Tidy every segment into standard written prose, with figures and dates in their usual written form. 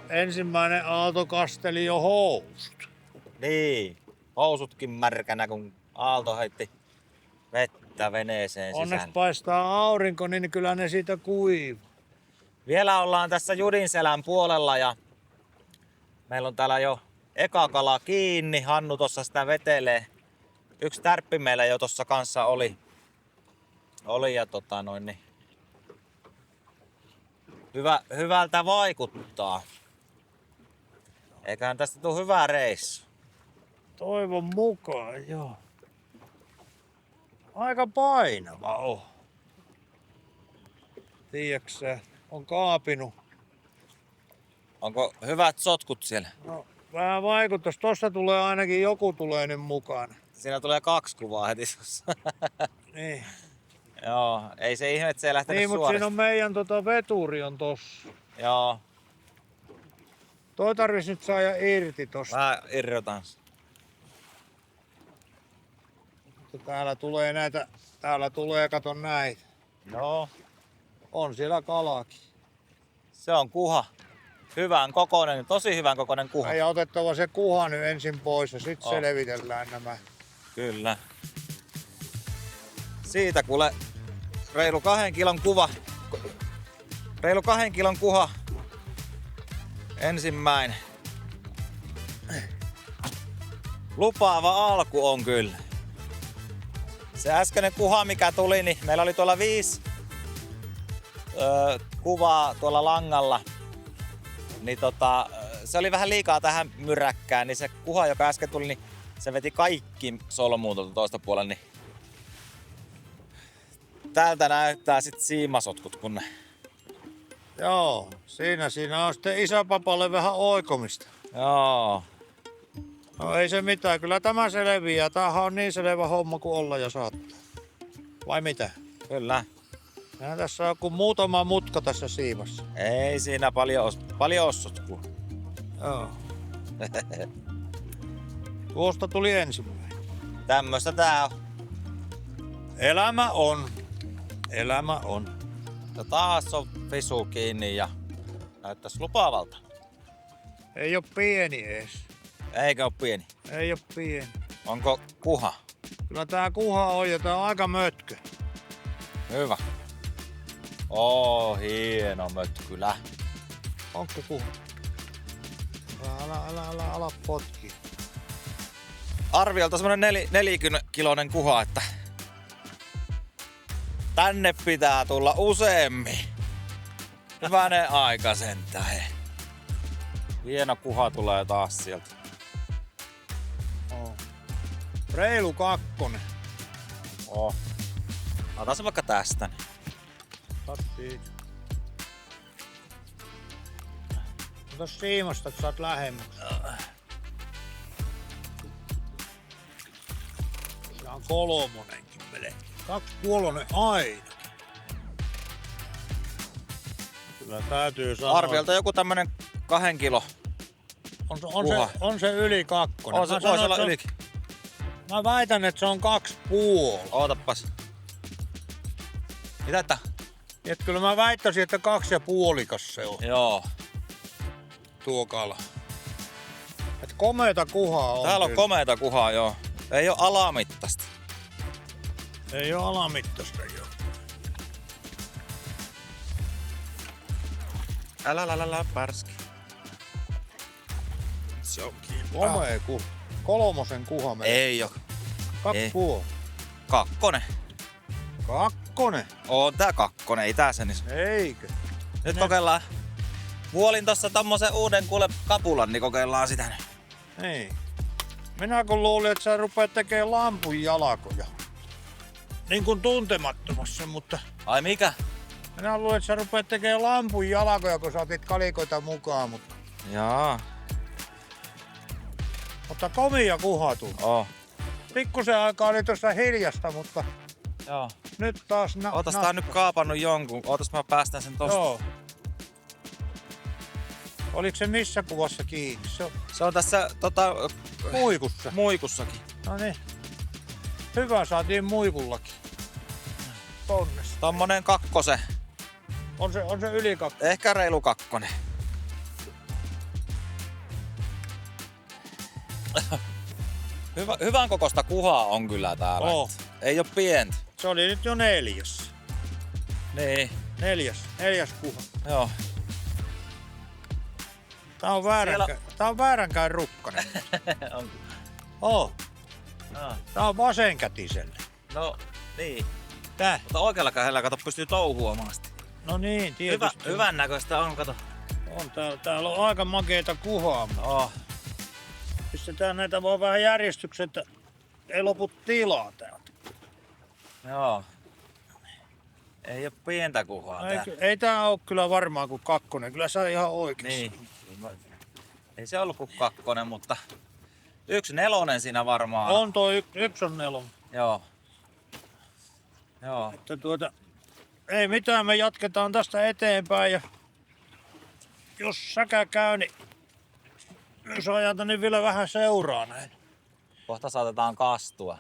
ensimmäinen aalto kasteli jo housut. Niin, housutkin märkänä, kun aalto heitti vettä veneeseen Onneksi sisään. paistaa aurinko, niin kyllä ne siitä kuivuu. Vielä ollaan tässä Judinselän puolella ja meillä on täällä jo eka kala kiinni. Hannu tossa sitä vetelee. Yksi tärppi meillä jo tossa kanssa oli ja niin hyvältä vaikuttaa. Eiköhän tästä tule hyvä reissu. Toivon mukaan, joo. Aika painava on. Tiedätkö, on kaapinut. Onko hyvät sotkut siellä? No, vähän vaikutus. Tossa tulee ainakin joku tulee nyt mukaan. Siinä tulee 2 kuvaa heti sussa. Niin. Joo, ei se ihme, että se ei lähtenyt Niin, mutta suorista. siinä on meidän veturi on tossa. Joo, Toi tarvis nyt saada irti tosta. mä irrotan. Täällä tulee, kato näitä. Joo, On siellä kalakin. se on kuha. Hyvän kokoinen, tosi hyvän kokoinen kuha. Meidän otettava se kuha nyt ensin pois ja sitten Oh. selvitellään nämä. Kyllä. Siitä kuule reilu 2 kilon kuva. Reilu 2 kilon kuha. Ensimmäinen. Lupaava alku on kyllä. Se äskeinen kuha mikä tuli, niin meillä oli tuolla 5 kuvaa tuolla langalla. Niin se oli vähän liikaa tähän myräkkään, niin se kuha joka äsken tuli, niin se veti kaikki solmuun tuolta toista puolella. Niin täältä näyttää sit siimasotkut kun ne. Joo, siinä on sitten isäpapalle vähän oikomista. Joo. No ei se mitään, kyllä tämä selviää. Tämähän on niin selvä homma kuin olla ja saattaa. Vai mitä? Kyllä. Nähdään tässä on kuin muutama mutka tässä siimassa. Ei siinä paljon ole sotkua. Joo. Tuosta tuli ensimmäinen. Tämmöstä tää on. Elämä on. Elämä on. Ja taas on visu kiinni ja näyttäis lupaavalta. Ei oo pieni ees. Eikä oo pieni. Ei oo pieni. Onko kuha? Kyllä tää kuha on ja tää on aika mötkö. Hyvä. Hieno mötkylä. Onko kuha? Älä potki. Arviolta semmonen 40-kilonen kuha, että tänne pitää tulla useammin. Hyvänen aika sentään. Hieno kuha tulee taas sieltä. Reilu 2. Otan se vaikka tästä. Tattiin. Ota siimasta, että saat lähemmäksi. Se on 3:nkin melkein. 2,5 aina. Kyllä täytyy sanoa. Arviolta joku tämmönen 2 kilo. On se yli 2. Voisi olla ylikin. Mä väitän, että se on 2,5. Ootapas. Mitä että? Et kyllä mä väittäisin, että 2,5 se on Joo. tuo kala. Et komeeta kuhaa on. Täällä on kyllä. komeeta kuhaa, joo. Ei oo alamittasta. Ei oo alamittaista joo. Älä pärski. Se on Komea kuha. 3 kuha menee. Ei oo. 2,5. 2. 2. On tää 2, ei tää sen iso. Eikö? Nyt kokeillaan. Vuolin tossa tommosen uuden kuule kapulan, niin kokeillaan sitä nyt. Niin. Minä kun luulin, että sä rupeat tekemään lampun jalkoja. Niin kuin tuntemattomassa, mutta Ai mikä? minä luulin, että sä rupeat tekemään lampun jalkoja, kun sä otit kalikoita mukaan. Jaa. Mutta komia kuha tuli. Pikkusen aikaa oli tuossa hiljasta, mutta Joo. nyt taas Ootas tää on nyt kaapannut jonkun. Ootas mä päästään sen tosta. Joo. Oliko se missä kuvassa kiinni? Se on tässä Muikussa. muikussakin. No niin. Hyvä, saatiin muikullakin. Tonnessa. Tommonen 2. On se yli 2. Ehkä reilu 2. Hyvän kokoista kuhaa on kyllä täällä. Oh. Ei oo pientä. Se oli nyt jo 4. Niin, 4 kuha. joo. Tää on vääränkään rukkanen. On. Oh, No, tää on vasenkätiselle. no niin. Tää? Mutta oikealla kädellä kato pystyy touhuamaan sitä. No niin, tietysti. Hyvän näköistä on, kato. On, täällä on aika makeita kuhaa. Oh. Pistetään näitä vaan vähän järjestykseen, että ei lopu tilaa täältä. Joo. Ei oo pientä kuhaa tää. Ei tää oo kyllä varmaan kuin 2. Kyllä sä ihan oikeassa. Niin. Ei se ollut kuin 2, mutta 1/4 siinä varmaan. On tuo 1 on 4. Joo. Joo. Että ei mitään, me jatketaan tästä eteenpäin ja jos säkä käy, niin jos ajata, niin vielä vähän seuraa näin. Kohta saatetaan kastua.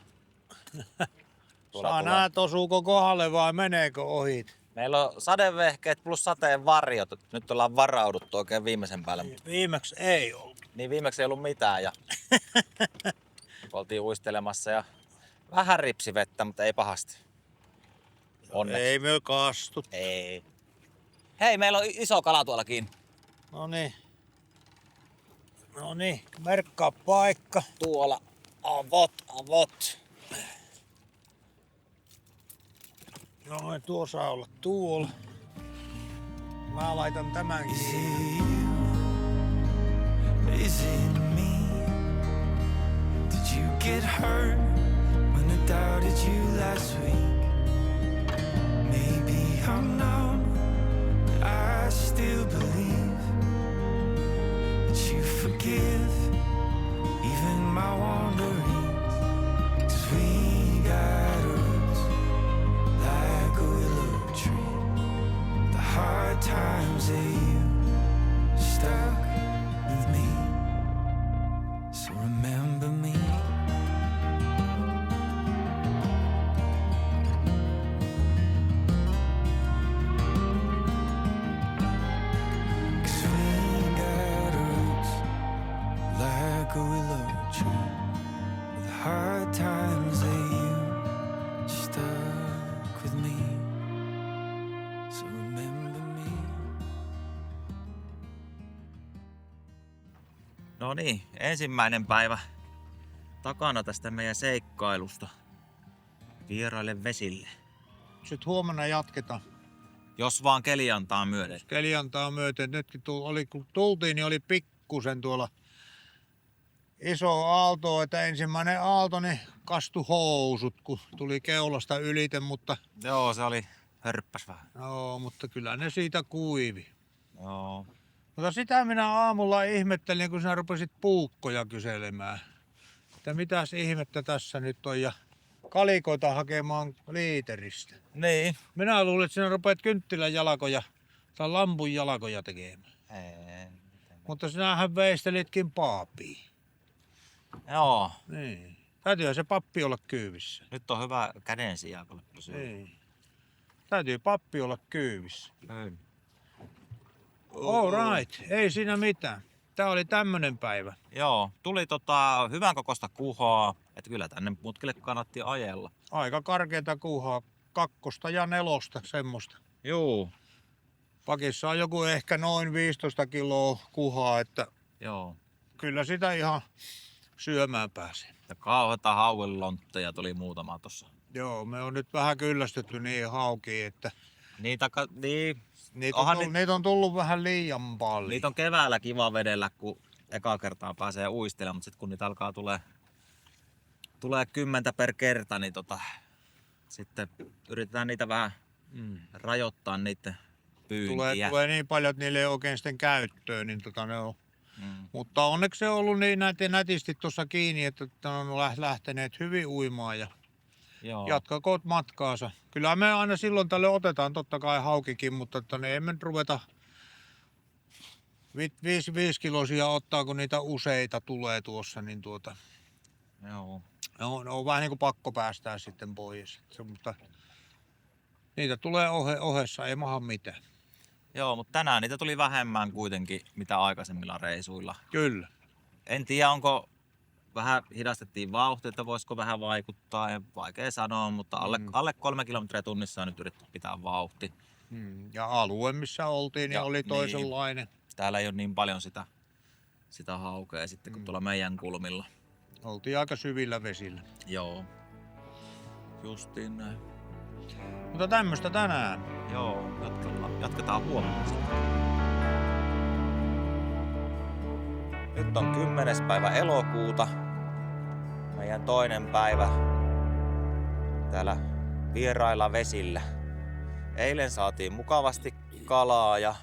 Saa näet, osuuko kohdalle vai meneekö ohi. Meillä on sadevehkeet plus sateen varjot. Nyt ollaan varauduttu oikein viimeisen päälle. Viimeksi ei ollut. Niin viimeksi ei ollut mitään ja oltiin uistelemassa ja vähän ripsivettä, mutta ei pahasti. Onneksi. Ei me kastu. Ei. Hei, meillä on iso kala tuolla kiinni. No niin, merkkaa paikka. Tuolla. Avot. No, tuo saa olla tuolla. Mä laitan tämänkin. Is it me? Did you get hurt when I doubted you last week? Maybe I'm numb, but I still believe that you forgive even my wanderings. 'Cause we got roots like a willow tree. The hard times that you stuck with me, so remember me. 'Cause we got roots like a willow tree. The hard times that you stuck with me, so remember me. No niin, ensimmäinen päivä takana tästä meidän seikkailusta vieraille vesille. Sitten huomenna jatketaan. Jos vaan keli antaa myöden. Keli antaa myöten. Nytkin kun tultiin, niin oli pikkusen tuolla iso aalto, että ensimmäinen aalto niin kastui housut, kun tuli keulasta ylite, mutta, Joo, se oli hörppäs vähän. mutta kyllä ne siitä kuivi. Joo. Mutta sitä minä aamulla ihmettelin, kun sinä rupesit puukkoja kyselemään. Että mitäs ihmettä tässä nyt on ja kalikoita hakemaan liiteristä. Niin. Minä luulin, että sinä rupeat kynttilän jalkoja tai lampun jalkoja tekemään. Ei. Mutta sinähän veistelitkin paapia. Joo. Niin. Täytyyhän se pappi olla kyyvissä. Nyt on hyvä käden sijaa, kun pysyy. Niin. Täytyy pappi olla kyyvissä. Ei. All right, ei siinä mitään. Tää oli tämmönen päivä. Joo, tuli hyvän kokoista kuhaa, että kyllä tänne mutkille kannatti ajella. Aika karkeata kuhaa. 2 ja 4 semmoista. Juu. Pakissa on joku ehkä noin 15 kiloa kuhaa, että Joo. kyllä sitä ihan syömään pääsee. Ja kauheita hauenlontteja tuli muutama tossa. Joo, me on nyt vähän kyllästytty niihin haukiin, että Niin, niitä on tullut vähän liian paljon. niitä on keväällä kiva vedellä, kun eka kertaa pääsee uistelemaan, mutta sitten kun niitä alkaa tulee 10 per kerta, niin sitten yritetään niitä vähän rajoittaa niiden pyyntiä. Tulee niin paljon, että niille ei oikein sitten käyttöön, niin ne on. Mutta onneksi se on ollut niin nätisti tuossa kiinni, että ne on lähteneet hyvin uimaan ja Joo. jatkakoot matkaansa. Kyllä me aina silloin tälle otetaan totta kai haukikin, mutta ne emme nyt ruveta 5 kilosia ottaa, kun niitä useita tulee tuossa, niin Joo. ne on vähän niin kuin pakko päästää sitten pois. Mutta niitä tulee ohessa, ei maha mitään. Joo, mutta tänään niitä tuli vähemmän kuitenkin, mitä aikaisemmilla reisuilla. Kyllä. En tiedä, onko vähän hidastettiin vauhtia, että voisiko vähän vaikuttaa. Ja vaikea sanoa, mutta alle 3 kilometriä tunnissa on nyt yritetty pitää vauhti. Ja alue, missä oltiin, niin Ja oli toisenlainen. Täällä ei ole niin paljon sitä haukea sitten kuin tuolla meidän kulmilla. Oltiin aika syvillä vesillä. Joo. Justiin näin. Mutta tämmöistä tänään. Joo, jatketaan huomenna sitten. Nyt on 10. päivä elokuuta. Meidän toinen päivä täällä vierailla vesillä. Eilen saatiin mukavasti kalaa ja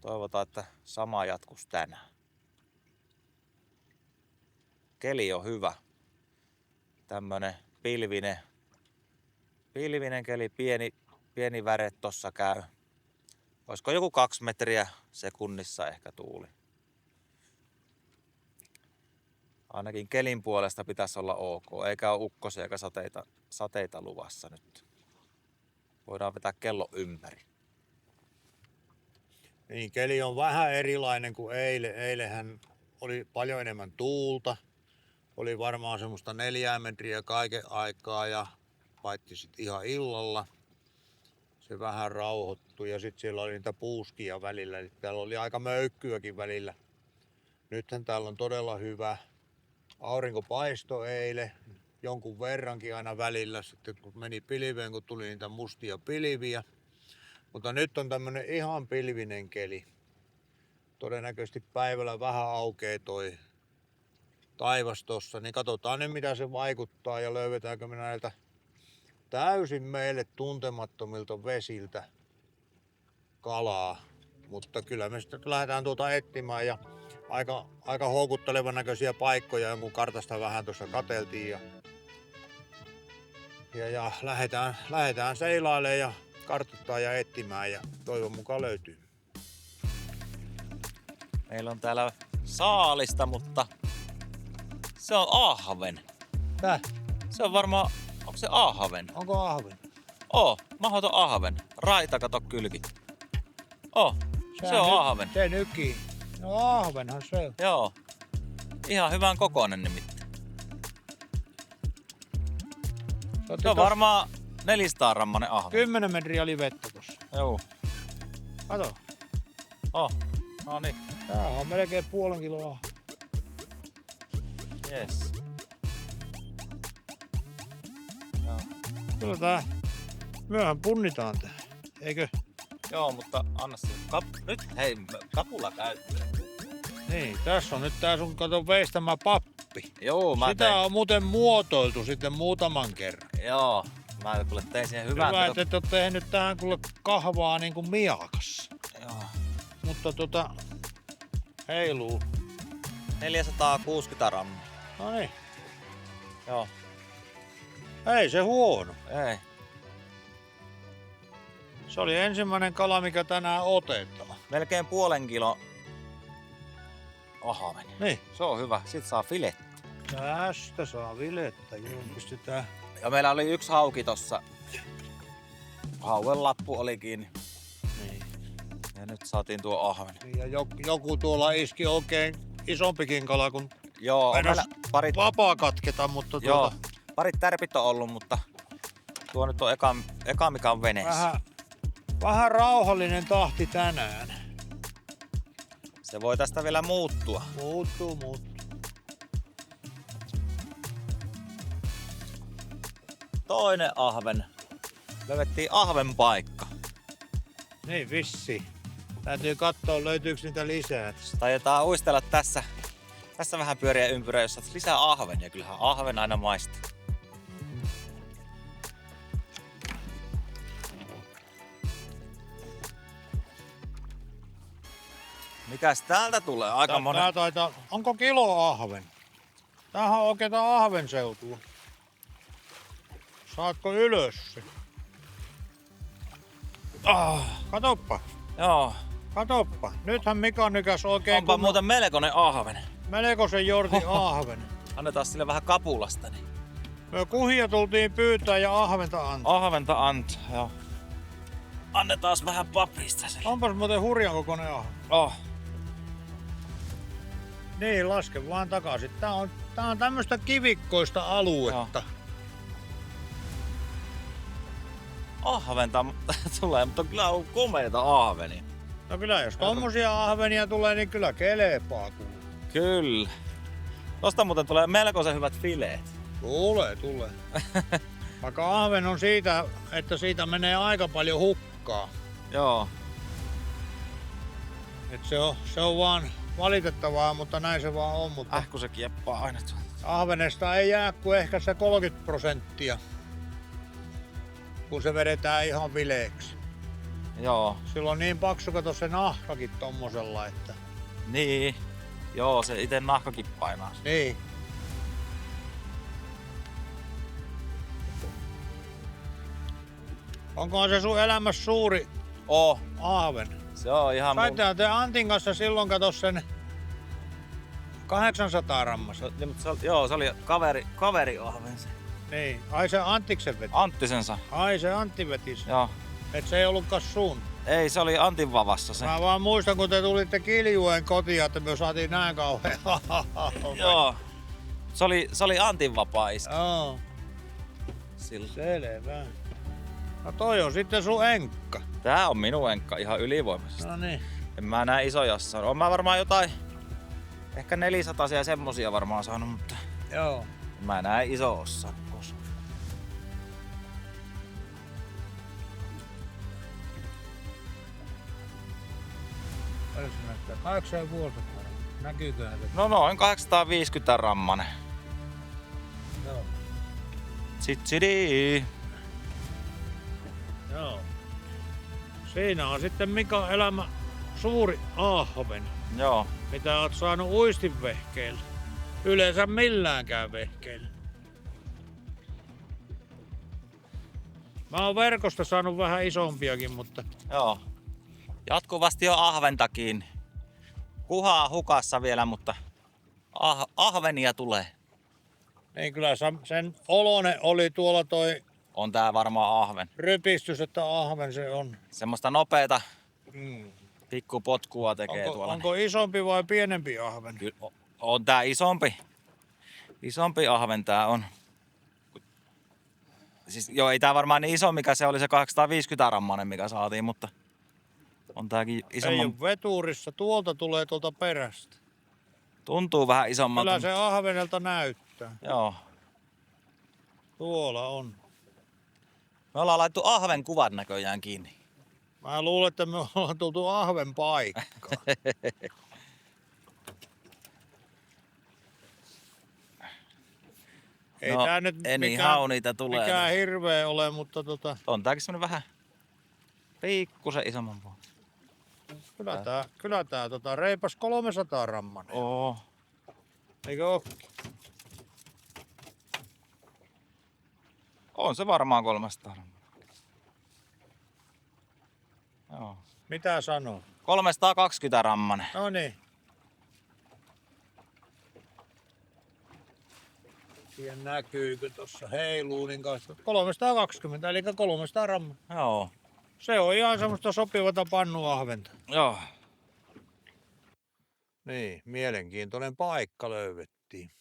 toivotaan, että sama jatkus tänään. Keli on hyvä. Tämmönen pilvinen keli, pieni väre tossa käy. Olisiko joku 2 metriä sekunnissa ehkä tuuli. Ainakin kelin puolesta pitäisi olla ok, eikä ole ukkosia eikä sateita luvassa nyt. Voidaan vetää kello ympäri. Niin, keli on vähän erilainen kuin eilen. Eilenhän oli paljon enemmän tuulta. Oli varmaan semmoista 4 metriä kaiken aikaa ja paitsi sit ihan illalla. Se vähän rauhoittui ja sitten siellä oli niitä puuskia välillä. Eli täällä oli aika möykkyäkin välillä. Nythän täällä on todella hyvä. Aurinko paistoi eilen jonkun verrankin aina välillä. Sitten kun meni pilveen, kun tuli niitä mustia pilviä. Mutta nyt on tämmönen ihan pilvinen keli. Todennäköisesti päivällä vähän aukeaa toi taivas tossa, niin katsotaan nyt mitä se vaikuttaa ja löydetäänkö me näiltä täysin meille tuntemattomilta vesiltä kalaa. Mutta kyllä me sitten lähdetään tuota etsimään ja aika houkuttelevan näköisiä paikkoja jonkun kartasta vähän tuossa katseltiin ja lähdetään seilailemaan ja kartoittaa ja etsimään ja toivon mukaan löytyy. Meillä on täällä saalista, mutta se on ahven. Tää? Se on varmaan, onko se ahven? Onko ahven? Mahdoton ahven. Raita, kato kylki. Se on ahven. Se nykii. No ahvenhan se on. Joo. Ihan hyvän kokoinen nimittäin. Se on varmaan 400 grammanen ahven. 10 metriä oli vettä tossa. Joo. Kato. No niin. Tää on melkein puolen kiloa. Yes. Joo. Kyllä tää myöhän punnitaan tää. Eikö? Joo, mutta anna se. Nyt hei, kapula käyttöön. Niin, tässä on nyt tää sun kato veistämä pappi. Joo, Sitä on muuten muotoiltu sitten muutaman kerran. Joo, mä kuule tein siihen hyvän. Hyvä, että et oo tehnyt tähän kuule kahvaa niinku miakassa. Joo. Mutta heiluu. 460 grammaa. No niin. Joo. Ei se huono. Ei. Se oli ensimmäinen kala, mikä tänään otetaan. Melkein puolen kilo ahven. Niin. Se on hyvä. Sitten saa filettä. Tästä saa vilettä. Joo, pistetään. Ja meillä oli yksi hauki tossa. Hauen lappu oli kiinni. Niin. Ja nyt saatiin tuo ahven. Ja joku tuolla iski oikein isompikin kala kuin Joo, aina meillä parit, vapaa katketa, mutta joo, parit tärpit on ollut, mutta tuo nyt on eka mikä on veneessä. vähän rauhallinen tahti tänään. Se voi tästä vielä muuttua. Muuttuu. Toinen ahven. Löydettiin ahven paikka. Niin vissi. Täytyy katsoa löytyykö niitä lisää. Taidetaan uistella tässä vähän pyöriä ympyrää, jos saat lisää ahvenia. Kyllähän ahven aina maistuu. Mikäs täältä tulee? Aika monen. Tää taitaa, onko kilo ahven? Tämähän on oikeeta ahvenseutua. Saatko ylös se? Katoppa. Joo. Katoppa. Nythän Mika nykäs oikein Onpa muuten melkoinen ahven. melkoisen Jordi ahven. Annetaan sille vähän kapulasta. Niin. Me kuhia tultiin pyytää ja ahventa antaa. Ahventa antaa, joo. Annetaan vähän paprista sille. Onpas muuten hurjan kokoinen ahven. Oh. Niin, laske vaan takaisin. Tää Tää on tämmöstä kivikkoista aluetta. Ahventa tulee, mutta kyllä on komeita ahvenia. No kyllä jos tommosia ahvenia tulee, niin kyllä kelepaa kuuluu. Kyllä. Tosta muuten tulee melkoisen hyvät fileet. Tulee. Vaikka ahven on siitä, että siitä menee aika paljon hukkaa. Joo. Et se on vaan valitettavaa, mutta näin se vaan on. Mutta Kun se kieppaa aina tuolta. ahvenesta ei jää kuin ehkä se 30%, kun se vedetään ihan vileeksi. Joo. Sillä on niin paksu kato se nahkakin tommosella, että... Niin. Joo, se ite nahkakin painaa. Niin. Onkohan se sun elämässä suuri ahven? Se on ihan Saitte te Antin kanssa silloin kato sen 800 rammasta. Joo, se oli kaveri ahven se. Niin. Ai se Anttiksen veti. Anttisensa. Ai se Antti veti sen. Joo. Et se ei ollutkaan sun. Ei, se oli Antin vavassa se. Mä vaan muistan, kun te tulitte Kiljueen kotiin, että me saatiin näin kauhean. Joo. Se oli Antin vapaa iskä. Joo. Silloin. Selvä. No toi on sitten sun enkka. Tää on minun enkka ihan ylivoimaisesti. No niin. En mä näe isoja saanut. Oon mä varmaan jotain, ehkä 400 ja semmosia varmaan saanut, mutta Joo. en mä näe iso osaa koskaan. Paljon se näyttää? 8,5. Näkyyköhän se? No noin 850 rammanen. Joo. Tsitsidi. Joo. Siinä on sitten Mika elämä suuri ahven, Joo. mitä oot saanut uistinvehkeillä. Yleensä milläänkään vehkeillä. Mä oon verkosta saanut vähän isompiakin, mutta Joo. Jatkuvasti on ahventa kiinni. Kuhaa hukassa vielä, mutta ahvenia tulee. niin kyllä sen olonen oli tuolla toi On tää varmaan ahven. rypistys, että ahven se on. Semmoista nopeeta Mm. pikkupotkua tekee tuolla. Onko isompi vai pienempi ahven? Kyllä on tää isompi. Isompi ahven tää on. Siis joo, ei tää varmaan niin iso, mikä se oli se 850 rammanen, mikä saatiin, mutta on tääkin Ei isomman. ole veturissa, tuolta tulee tuolta perästä. Tuntuu vähän isommalta. Kyllä se ahvenelta näyttää. Joo. Tuolla on. Me ollaan laittu ahven kuvat näköjään kiinni. Mä luulen, että me ollaan tultu ahven paikkaan. Ei No, tää nyt anyhow niitä tulee. mikään hirveä ole, mutta On tääkin semmonen vähän pikkusen isomman puolella. kyllä tää reipas 300 rammanen. Oo. Eikö oo? On se varmaan 300 rammanen. Joo. Mitä sanoo? 320 rammanen. No niin. Siihen näkyykö tuossa heiluu, niin 320 eli 300 rammaa. Joo. Se on ihan semmoista sopivata pannuahventa. Joo. Niin, mielenkiintoinen paikka löydettiin.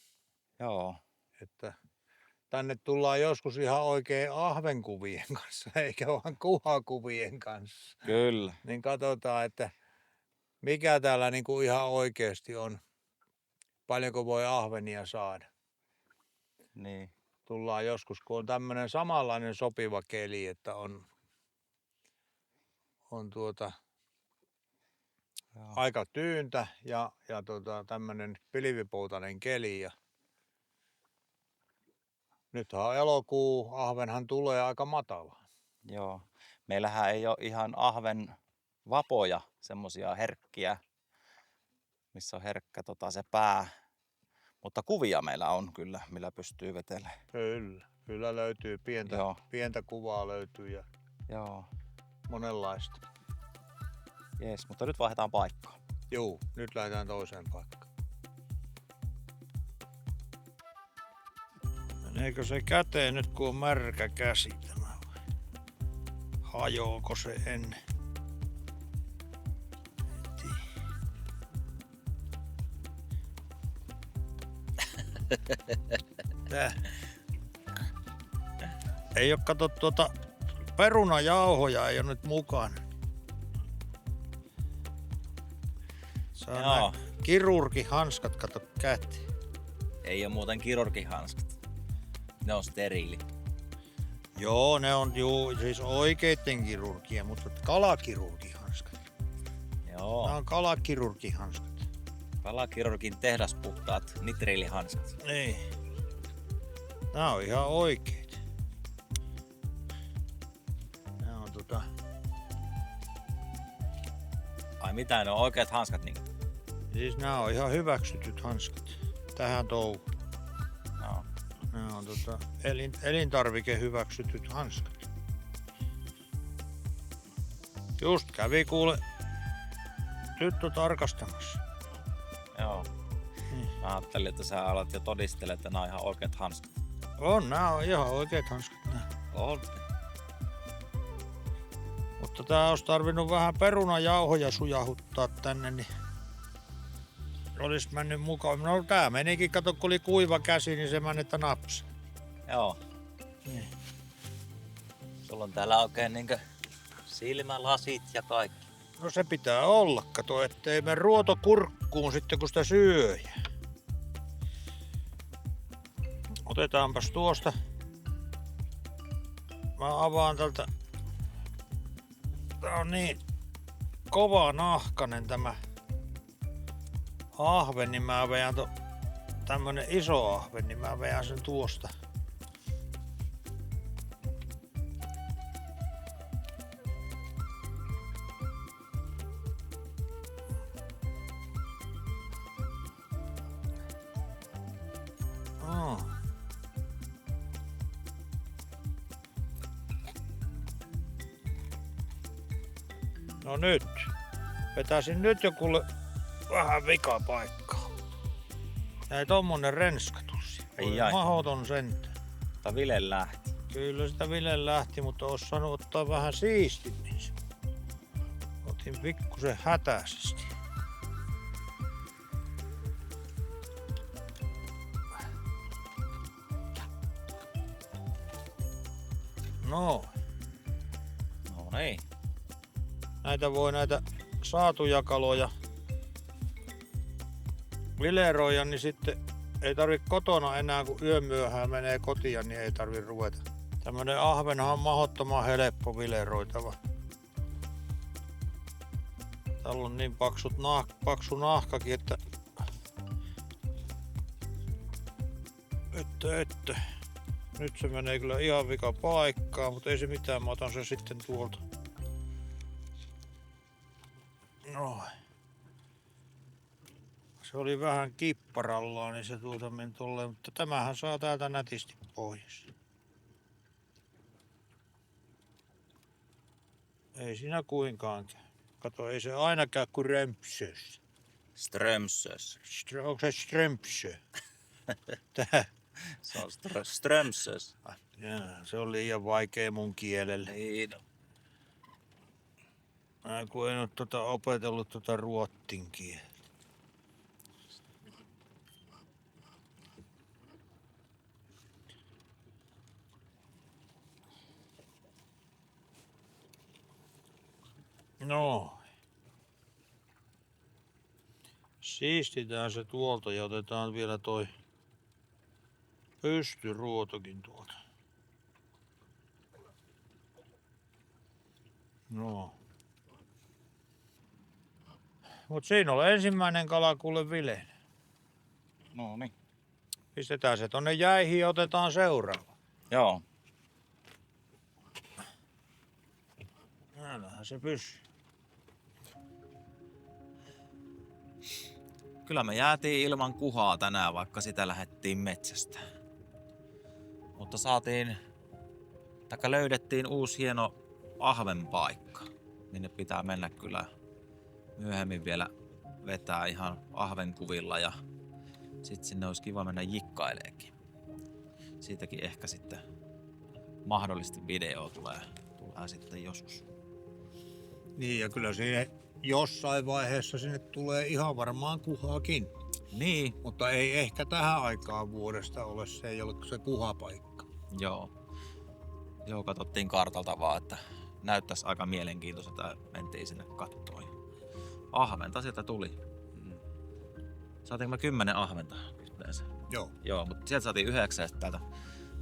Joo. Että tänne tullaan joskus ihan oikein ahvenkuvien kanssa, eikä vaan kuhakuvien kanssa. Kyllä. Niin katsotaan, että mikä täällä niinku ihan oikeasti on. Paljonko voi ahvenia saada. Niin. Tullaan joskus, kun on tämmöinen samanlainen sopiva keli, että on Joo. aika tyyntä ja tämmöinen pilvipoutainen keli. Ja nythän on elokuu, ahvenhan tulee aika matala. Joo. Meillähän ei ole ihan ahven vapoja, semmosia herkkiä, missä on herkkä se pää. Mutta kuvia meillä on kyllä, millä pystyy vetelemään. Kyllä löytyy Joo. pientä kuvaa löytyy ja Joo. monenlaista. Jees, mutta nyt vaihdetaan paikkaa. Juu, nyt lähdetään toiseen paikkaan. Meneekö se käteen nyt kun on märkä käsi tämä vai? Hajoako se ennen? Tää. Ei oo kato perunajauhoja ei oo nyt mukana. Se on Joo. nää kirurgihanskat kato käteen. Ei oo muuten kirurgihanskat. Ne on steriili. Joo, ne on siis oikeitten kirurgia, mutta kalakirurgihanskat. Joo. Nämä on kalakirurgihanskat. Kalakirurgin tehdaspuhtaat nitriilihanskat. Niin. Nämä on ihan oikeet. Nämä on Ai mitä, ne on oikeat hanskat niinku? siis nämä on ihan hyväksytyt hanskat tähän touhuun. Joo. Nämä on elintarvike hyväksytyt hanskat. Just kävi kuule tyttö tarkastamassa. Joo. Niin. Mä ajattelin, että sä alat jo todistella, että nämä on ihan oikeat hanskat. Nämä on ihan oikeat hanskat. Nämä. On. Mutta tää olisi tarvinnut vähän perunajauhoja sujahuttaa tänne, niin olisi mennyt mukaan. No tää menikin, kato kun oli kuiva käsi, niin se meni, että naps. Joo. Niin. Sulla on täällä oikein niinkö silmälasit ja kaikki. No se pitää olla, kato, ettei mene ruoto kurkkuun sitten kun sitä syö. Otetaanpas tuosta. Mä avaan tältä. Tää on niin kova nahkanen tämä ahven, niin mä veän tämmönen iso ahven, niin mä veän sen tuosta. No nyt. Vetäisin nyt joku vähän vikapaikkaa. Jäi tommonen renskatus. Ai. Mahoton sentä. Mutta Vile lähti. Kyllä sitä Ville lähti, mutta ois saanut ottaa vähän siistimmin se. Otin pikkusen hätäisesti. No, No niin. näitä saatuja kaloja vileroida, niin sitten ei tarvi kotona enää, kun yömyöhään menee kotiin, niin ei tarvi ruveta. Tämmönen ahvenhan on mahdottoman helppo vileroitava. Täällä on niin paksu nahkakin, että nyt se menee kyllä ihan vika paikkaan, mutta ei se mitään, mä otan sen sitten tuolta. Noin. Se oli vähän kipparallaan, niin se tuolta meni tolleen, mutta tämähän saa täältä nätisti pois. Ei siinä kuinkaan käy. Kato, ei se aina käy kuin rempsössä. Strömsös. Onko se strömpsö? Tää. Se on Strömsös. Jaa, se on liian vaikea mun kielelle. Niin. Mä kun en ole opetellut ruottin kieltä. No. Siistitään se tuolta ja otetaan vielä toi pystyruotokin tuolta. No. Mut siinä on ensimmäinen kala kuule Vilen. No niin. Pistetään se tonne jäihin ja otetaan seuraava. Joo. Täällähän se pysyy. Kyllä me jäätiin ilman kuhaa tänään, vaikka sitä lähdettiin metsästä. Mutta löydettiin uusi hieno ahvenpaikka, minne pitää mennä kyllä myöhemmin vielä vetää ihan ahvenkuvilla ja sit sinne olisi kiva mennä jikkaileekin. Siitäkin ehkä sitten mahdollisesti video tulee sitten joskus. Niin ja kyllä siihen jossain vaiheessa sinne tulee ihan varmaan kuhaakin. Niin, Mutta ei ehkä tähän aikaan vuodesta ole, se ei ole se kuhapaikka. joo. Joo, katsottiin kartalta vaan, että näyttäisi aika mielenkiintoiselta ja mentiin sinne kattoon. Ahventa sieltä tuli. Saatiinko me 10 ahventa yhteensä? Joo. Joo, mutta sieltä saatiin 9 ja sitten täältä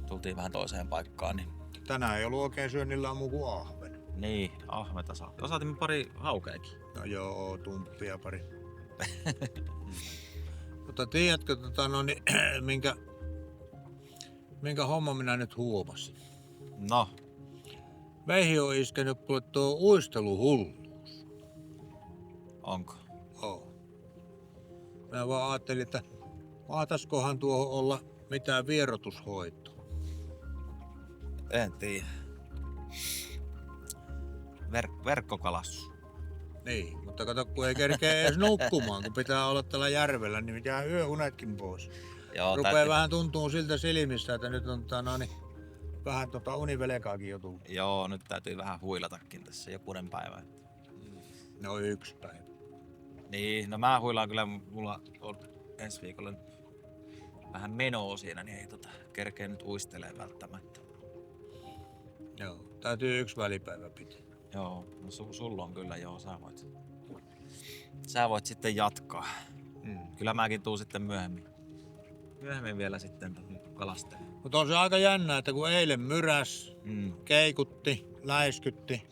tultiin vähän toiseen paikkaan. Tänään ei ollut oikein syönnillä muu kuin ahven. Niin, ahventa saatiin. Saatiin pari haukeakin. No joo, tumppia pari. Mutta tiedätkö, minkä homma minä nyt huomasin? No, Meihin on iskenyt kuule tuo uisteluhulluus. onko? Oo. Mä vaan ajattelin, että maataskohan tuohon olla mitään vierotushoitoa. En tiedä. Verkkokalastus. Niin, mutta kato, kun ei kerkeä edes nukkumaan, kun pitää olla tällä järvellä, niin jää yöunetkin pois. Joo, Rupee vähän tuntuu siltä silmissä, että nyt on vähän univelekaakin jo tullut. Joo, nyt täytyy vähän huilatakin tässä jokunen päivä. No 1 päivä. Niin, no mä huilaan kyllä, mulla on ensi viikolla vähän menoa siinä, niin ei kerkeä nyt uistelee välttämättä. Joo, täytyy 1 välipäivä pitää. Joo, no sulla on kyllä, joo, sä voit sitten jatkaa. Kyllä mäkin tuun sitten myöhemmin vielä sitten kalastelemaan. Mutta on se aika jännä, että kun eilen myräs, keikutti, läiskytti,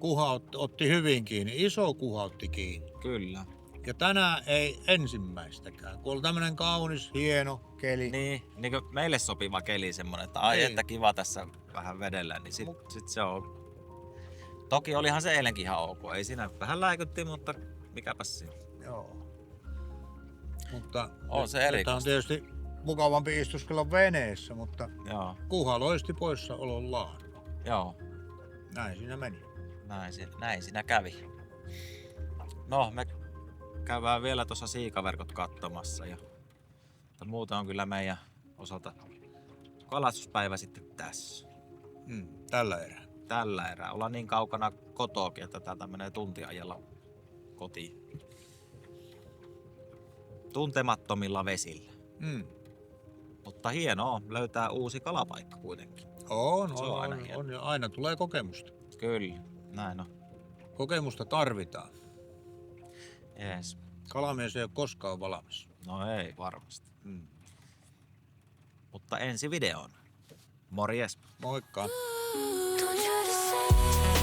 kuha otti hyvin kiinni, iso kuha otti kiinni. Kyllä. Ja tänään ei ensimmäistäkään, kun oli tämmönen kaunis, hieno keli. Niin kuin meille sopiva keli semmonen, että ai Niin. että kiva tässä vähän vedellä, niin sit se on. Toki olihan se eilenkin ihan ok, ei siinä vähän läikytti, mutta mikäpäs siinä. Joo. Mutta On se nyt erikoista. on tietysti mukavampi istuskella veneessä, mutta Joo, kuha loisti poissaolollaan. joo. Näin siinä meni. Näin siinä kävi. No, me käydään vielä tuossa siikaverkot katsomassa ja muuten on kyllä meidän osalta kalastuspäivä sitten tässä. Tällä erää. Tällä erää. Ollaan niin kaukana kotoakin, että täältä menee tuntiajalla kotiin. Tuntemattomilla vesillä. Mutta hienoa, löytää uusi kalapaikka kuitenkin. On, Se on aina hieno. on, ja aina tulee kokemusta. Kyllä, näin on. Kokemusta tarvitaan. Jees. Kalamies ei ole koskaan valmis. No ei varmasti. Mutta ensi videoon. Morjes! Moikka! Don't try to say